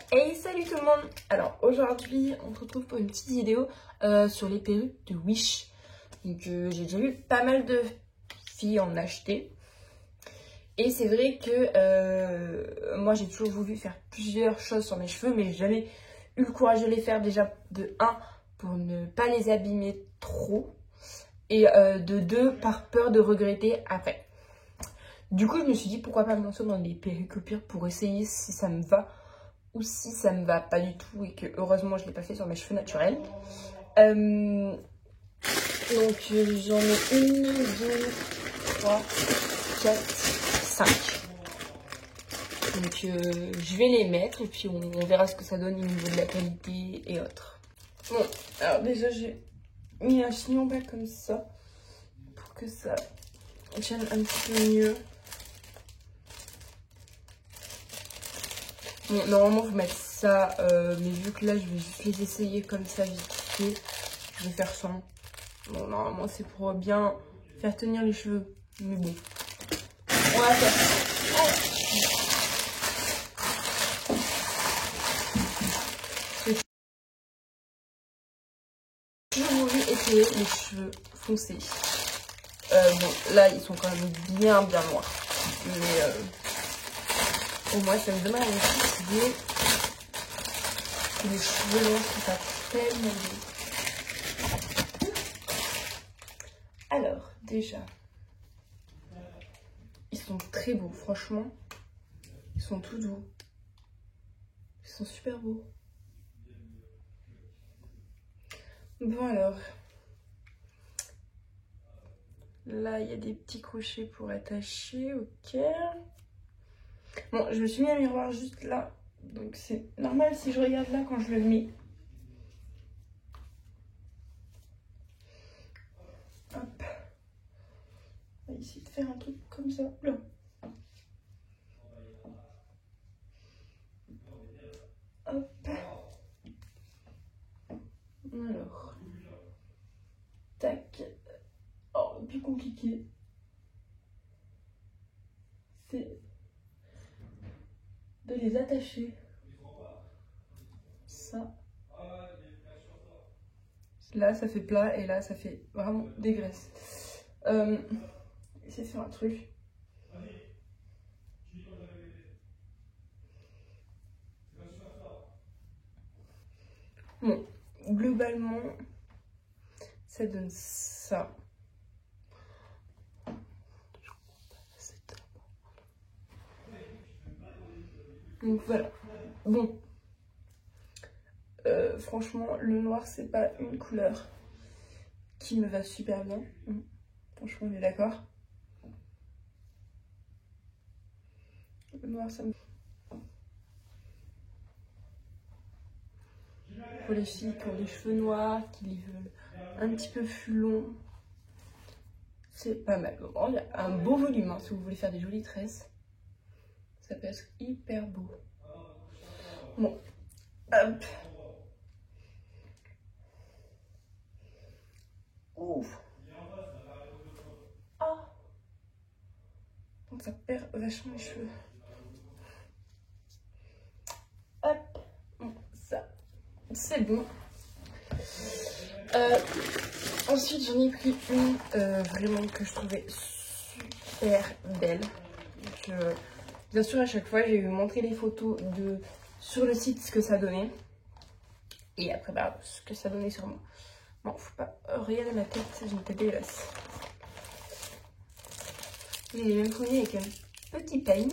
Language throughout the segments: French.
Hey, salut tout le monde. Alors aujourd'hui on se retrouve pour une petite vidéo sur les perruques de Wish. Donc j'ai déjà vu pas mal de filles en acheter. Et c'est vrai que moi j'ai toujours voulu faire plusieurs choses sur mes cheveux, mais j'ai jamais eu le courage de les faire. Déjà de 1 pour ne pas les abîmer trop, et de 2 par peur de regretter après. Du coup je me suis dit pourquoi pas me lancer dans les perruques au pire pour essayer si ça me va ou si ça me va pas du tout, et que heureusement je l'ai pas fait sur mes cheveux naturels. Donc j'en ai 1, 2, 3, 4, 5. Donc je vais les mettre et puis on verra ce que ça donne au niveau de la qualité et autres. Bon, alors déjà j'ai mis un chignon bas comme ça pour que ça tienne un petit peu mieux. Bon, normalement vous mettez ça, mais vu que là je vais juste les essayer comme ça vite fait, je vais faire ça. Bon, normalement c'est pour bien faire tenir les cheveux, mais bon, on va faire ça. J'ai toujours voulu essayer les cheveux foncés. Bon, là ils sont quand même bien noirs, mais au moins ça me donne une petite idée que les cheveux longs sont pas tellement beaux. Alors déjà, ils sont très beaux, franchement, ils sont tout doux, ils sont super beaux. Bon alors, là il y a des petits crochets pour attacher, ok. Bon, je me suis mis un miroir juste là, donc c'est normal si je regarde là quand je le mets. Hop. On va essayer de faire un truc comme ça. Là. Hop. Alors. Tac. Oh, le plus compliqué, c'est de les attacher. Ça. Là, ça fait plat et là, ça fait vraiment des graisses. Essayer de faire un truc. Bon, globalement, ça donne ça. Donc voilà. Bon. Franchement, le noir, c'est pas une couleur qui me va super bien. Franchement, on est d'accord. Le noir, ça me... Pour les filles qui ont les cheveux noirs, qui les veulent un petit peu plus longs, c'est pas mal. Bon, il y a un beau volume, hein, si vous voulez faire des jolies tresses. Ça peut être hyper beau. Bon, hop. Ouf. Ah. Donc ça perd vachement les cheveux. Hop. Bon, ça, c'est bon. Ensuite, j'en ai pris une vraiment que je trouvais super belle. Donc, bien sûr, à chaque fois, j'ai montré les photos sur le site, ce que ça donnait. Et après, bah, ce que ça donnait sur moi. Bon, faut pas regarder ma tête, j'ai une tête dégueulasse. Je l'ai même fourni avec un petit peigne.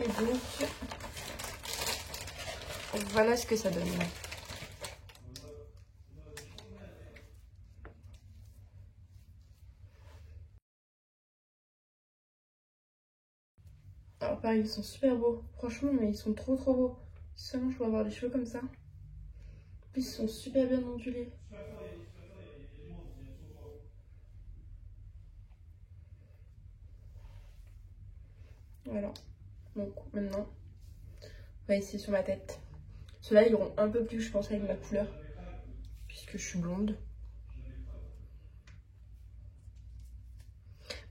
Et donc, voilà ce que ça donne. Alors pareil, ils sont super beaux. Franchement, mais ils sont trop beaux. Si seulement je peux avoir des cheveux comme ça. En plus, ils sont super bien ondulés. Voilà. Donc maintenant, on va essayer sur ma tête. Ceux-là iront un peu plus, je pense, avec ma couleur, puisque je suis blonde.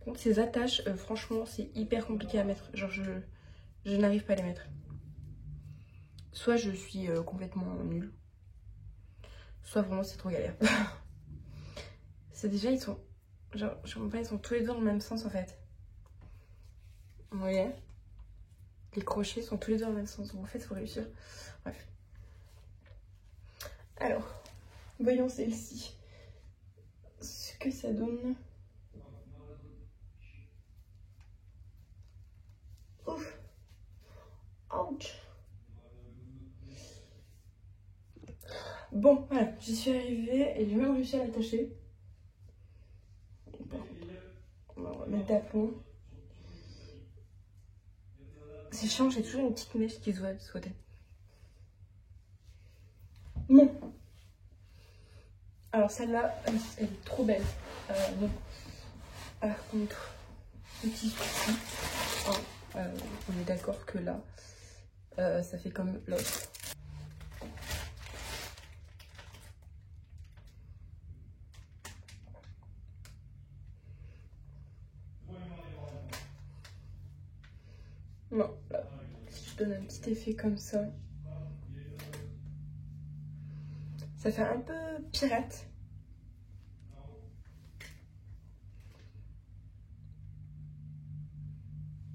Donc ces attaches, franchement, c'est hyper compliqué à mettre. Genre, Je n'arrive pas à les mettre. Soit je suis complètement nulle, soit vraiment c'est trop galère. C'est déjà, ils sont... Genre, je comprends pas, ils sont tous les deux dans le même sens en fait. Vous voyez? Les crochets sont tous les deux dans le même sens. Donc en fait, il faut réussir. Bref. Alors, voyons celle-ci. Ce que ça donne. Ouf. Ouch. Bon, voilà, j'y suis arrivée et j'ai même réussi à l'attacher. On va mettre d'aplomb. C'est chiant, j'ai toujours une petite mèche qui se voit de ce côté. Bon. Alors celle-là, elle est trop belle. Bon. Par contre, petit souci. On est d'accord que là, ça fait comme l'autre. Non, là, si je donne un petit effet comme ça, ça fait un peu pirate.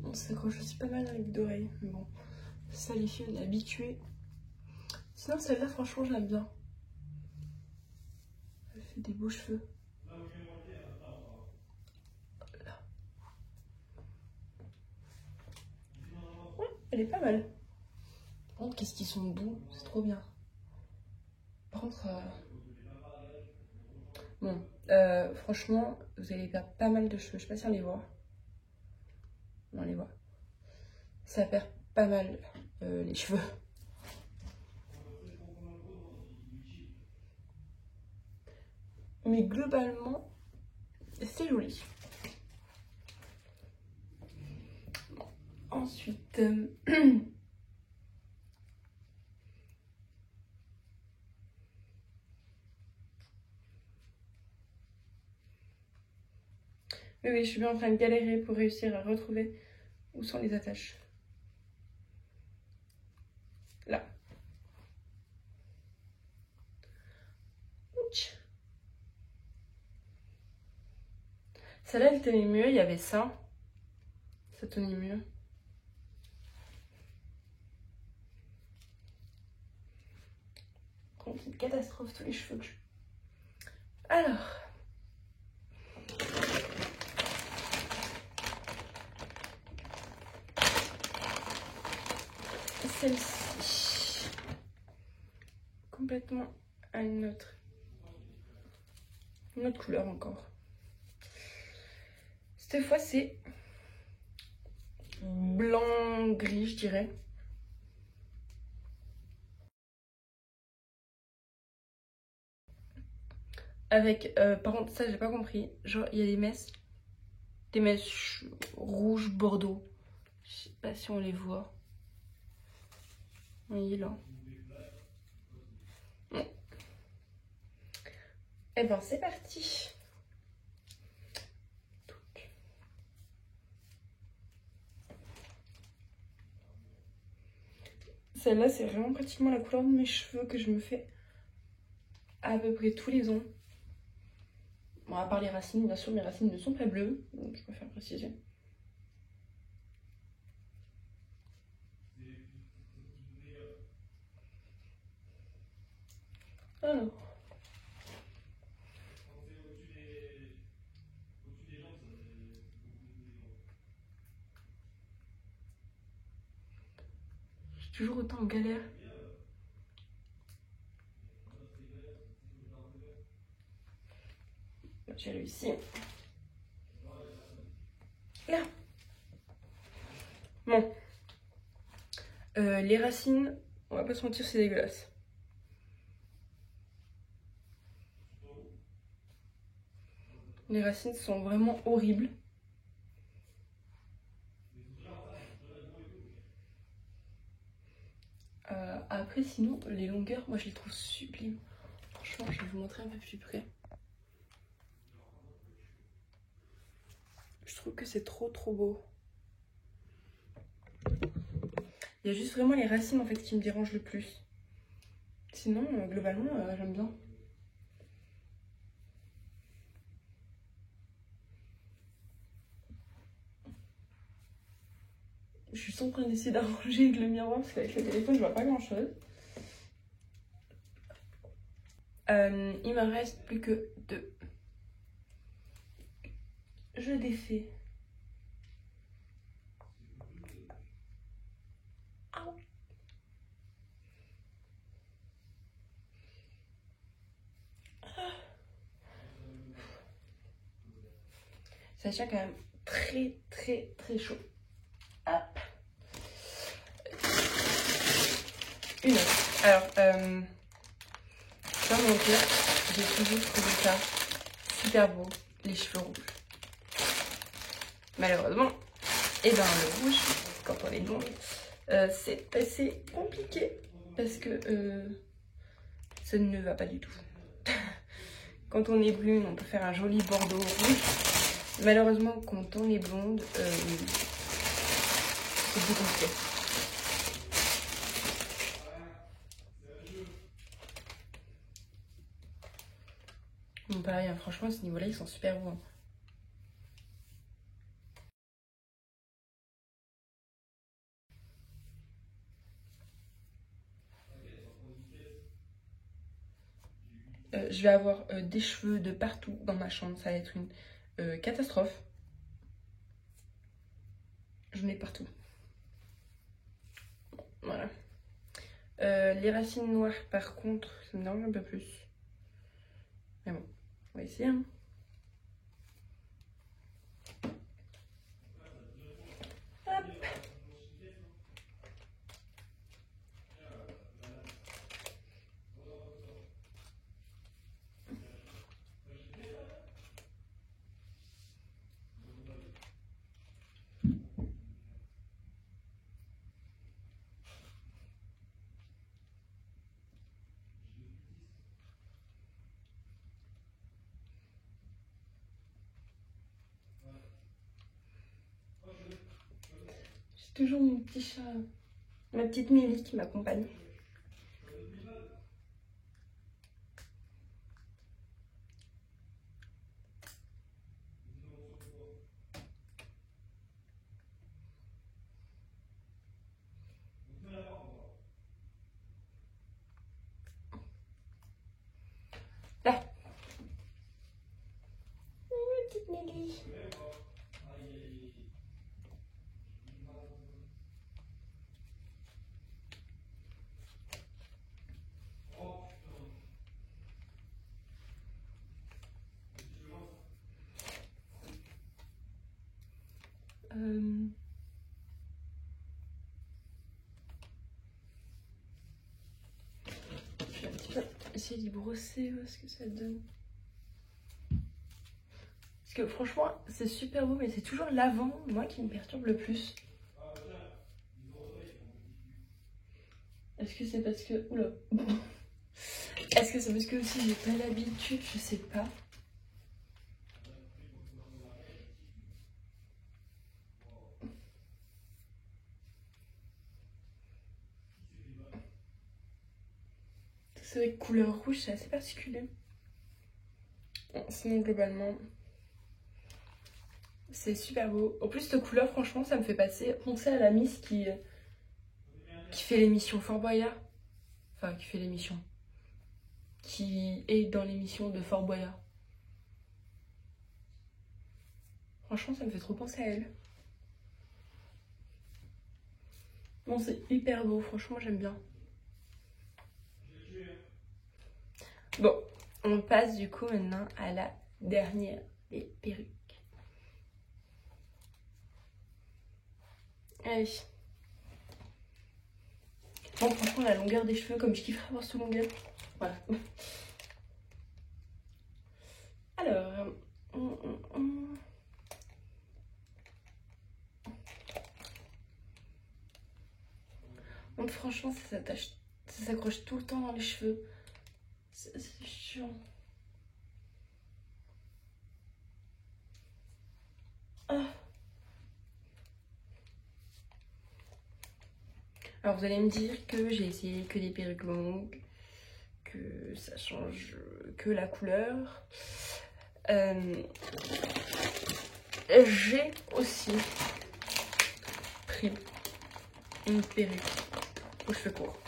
On s'accroche aussi pas mal avec d'oreilles, mais bon, ça les filles on est habitués. Sinon celle-là franchement je l'aime bien. Elle fait des beaux cheveux. Là. Ouais, elle est pas mal. Par contre qu'est-ce qu'ils sont doux, c'est trop bien. Par contre, bon, franchement vous allez perdre pas mal de cheveux, je sais pas si on les voit. On les voit. Ça perd pas mal les cheveux. Mais globalement, c'est joli. Bon. Ensuite, oui, je suis bien en train de galérer pour réussir à retrouver où sont les attaches. Là. Ouch. Celle-là, elle tenait mieux. Il y avait ça. Ça tenait mieux. C'est une catastrophe, tous les cheveux que je... Alors. Celle-ci. Complètement à une autre couleur encore. Cette fois, c'est blanc-gris, je dirais. Avec, par contre, ça, j'ai pas compris. Genre, il y a des mèches rouges bordeaux. Je sais pas si on les voit. Oui, là. Bon. Et ben, c'est parti. Celle-là, c'est vraiment pratiquement la couleur de mes cheveux que je me fais à peu près tous les ans. Bon, à part les racines, bien sûr, mes racines ne sont pas bleues, donc je préfère préciser. Alors. Je suis toujours autant en galère. J'ai réussi. Là. Bon. Les racines, on va pas se mentir, c'est dégueulasse. Les racines sont vraiment horribles. Après, sinon, les longueurs, moi je les trouve sublimes. Franchement, je vais vous montrer un peu plus près. Je trouve que c'est trop beau. Il y a juste vraiment les racines en fait qui me dérangent le plus. Sinon, globalement, j'aime bien. Je suis en train d'essayer d'arranger avec le miroir parce qu'avec le téléphone, je vois pas grand chose. Il me reste plus que 2. Je défais. Ça tient quand même très chaud. Hop. Une autre. Alors, sans mentir, j'ai toujours trouvé ça super beau, les cheveux rouges. Malheureusement, et ben le rouge, quand on est blonde, c'est assez compliqué parce que ça ne va pas du tout. Quand on est brune, on peut faire un joli bordeaux rouge. Malheureusement, quand on est blonde, c'est plus compliqué. Bon, pareil, hein, franchement, à ce niveau-là, ils sont super beaux. Hein. Je vais avoir des cheveux de partout dans ma chambre. Ça va être une catastrophe. J'en ai partout. Voilà. Les racines noires, par contre, ça me dérange un peu plus. Mais bon, on va essayer. Hein. Hop. J'ai toujours mon petit chat, ma petite Milly qui m'accompagne. Là. Petite Milly. Je vais un petit peu essayer d'y brosser, voir ce que ça donne. Parce que franchement, c'est super beau, mais c'est toujours l'avant, moi, qui me perturbe le plus. Est-ce que c'est parce que... Oula. Est-ce que c'est parce que aussi j'ai pas l'habitude? Je sais pas. C'est vrai que couleur rouge, c'est assez particulier. Bon, sinon, globalement, c'est super beau. En plus, cette couleur, franchement, ça me fait penser à la Miss qui fait l'émission Fort Boyard. Enfin, qui fait l'émission. Qui est dans l'émission de Fort Boyard. Franchement, ça me fait trop penser à elle. Bon, c'est hyper beau. Franchement, j'aime bien. Bon, on passe du coup maintenant à la dernière des perruques. Allez. Bon, franchement, la longueur des cheveux, comme je kifferais avoir cette longueur. Voilà. Alors, donc franchement, ça s'accroche tout le temps dans les cheveux. C'est chiant. Ah. Alors vous allez me dire que j'ai essayé que des perruques longues, que ça change que la couleur. J'ai aussi pris une perruque aux cheveux courts.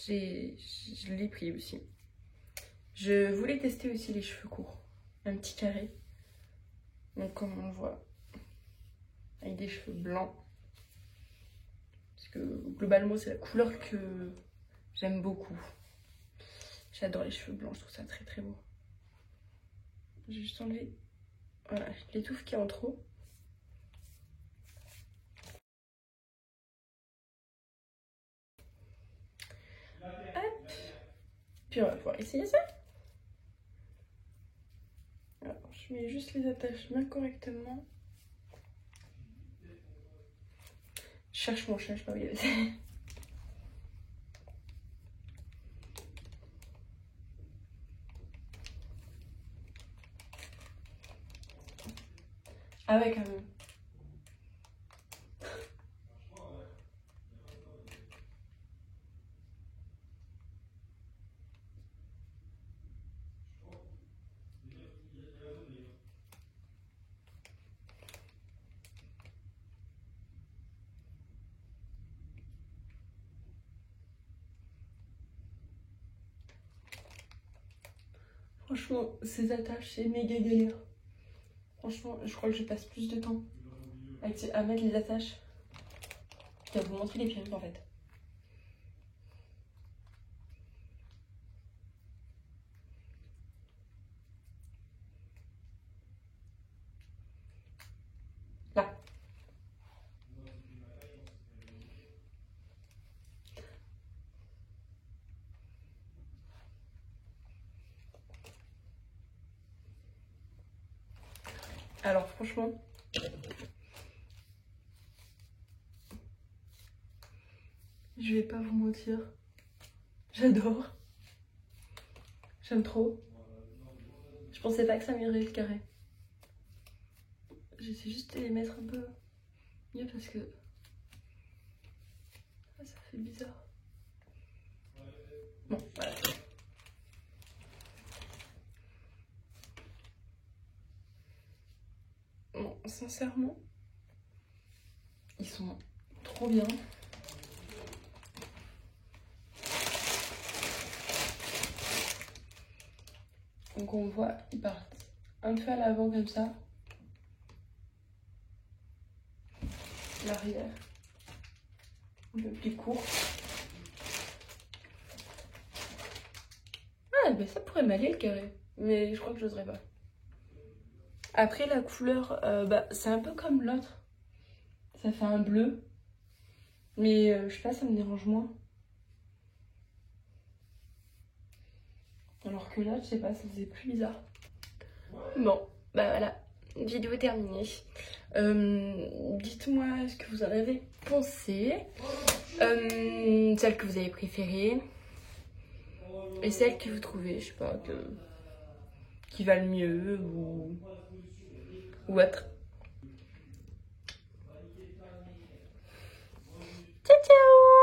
Je l'ai pris aussi. Je voulais tester aussi les cheveux courts. Un petit carré. Donc comme on le voit, avec des cheveux blancs. Parce que globalement c'est la couleur que j'aime beaucoup. J'adore les cheveux blancs, je trouve ça très très beau. J'ai juste enlevé voilà, les touffes qui en trop. Hop. Puis on va pouvoir essayer ça. Alors, je mets juste les attachements correctement. Je cherche mon chat, je sais pas où il est. Ah ouais, quand même. Franchement, ces attaches, c'est méga galère. Franchement, je crois que je passe plus de temps à mettre les attaches qu'à vous montrer les perruques en fait. Là. Alors franchement, je vais pas vous mentir, j'adore, j'aime trop. Je pensais pas que ça m'irait le carré. J'essaie juste de les mettre un peu mieux parce que ça fait bizarre. Bon, voilà. Bon, sincèrement, ils sont trop bien. Donc on voit, ils partent un peu à l'avant comme ça. L'arrière, un peu plus court. Ah, ben ça pourrait m'aller le carré, mais je crois que j'oserais pas. Après la couleur, c'est un peu comme l'autre. Ça fait un bleu, mais je sais pas, ça me dérange moins. Alors que là, je sais pas, ça faisait plus bizarre. Bon, bah voilà, vidéo terminée. Dites-moi ce que vous en avez pensé. Celle que vous avez préférée. Et celle que vous trouvez, je sais pas, qui va le mieux ou autre. Ciao ciao!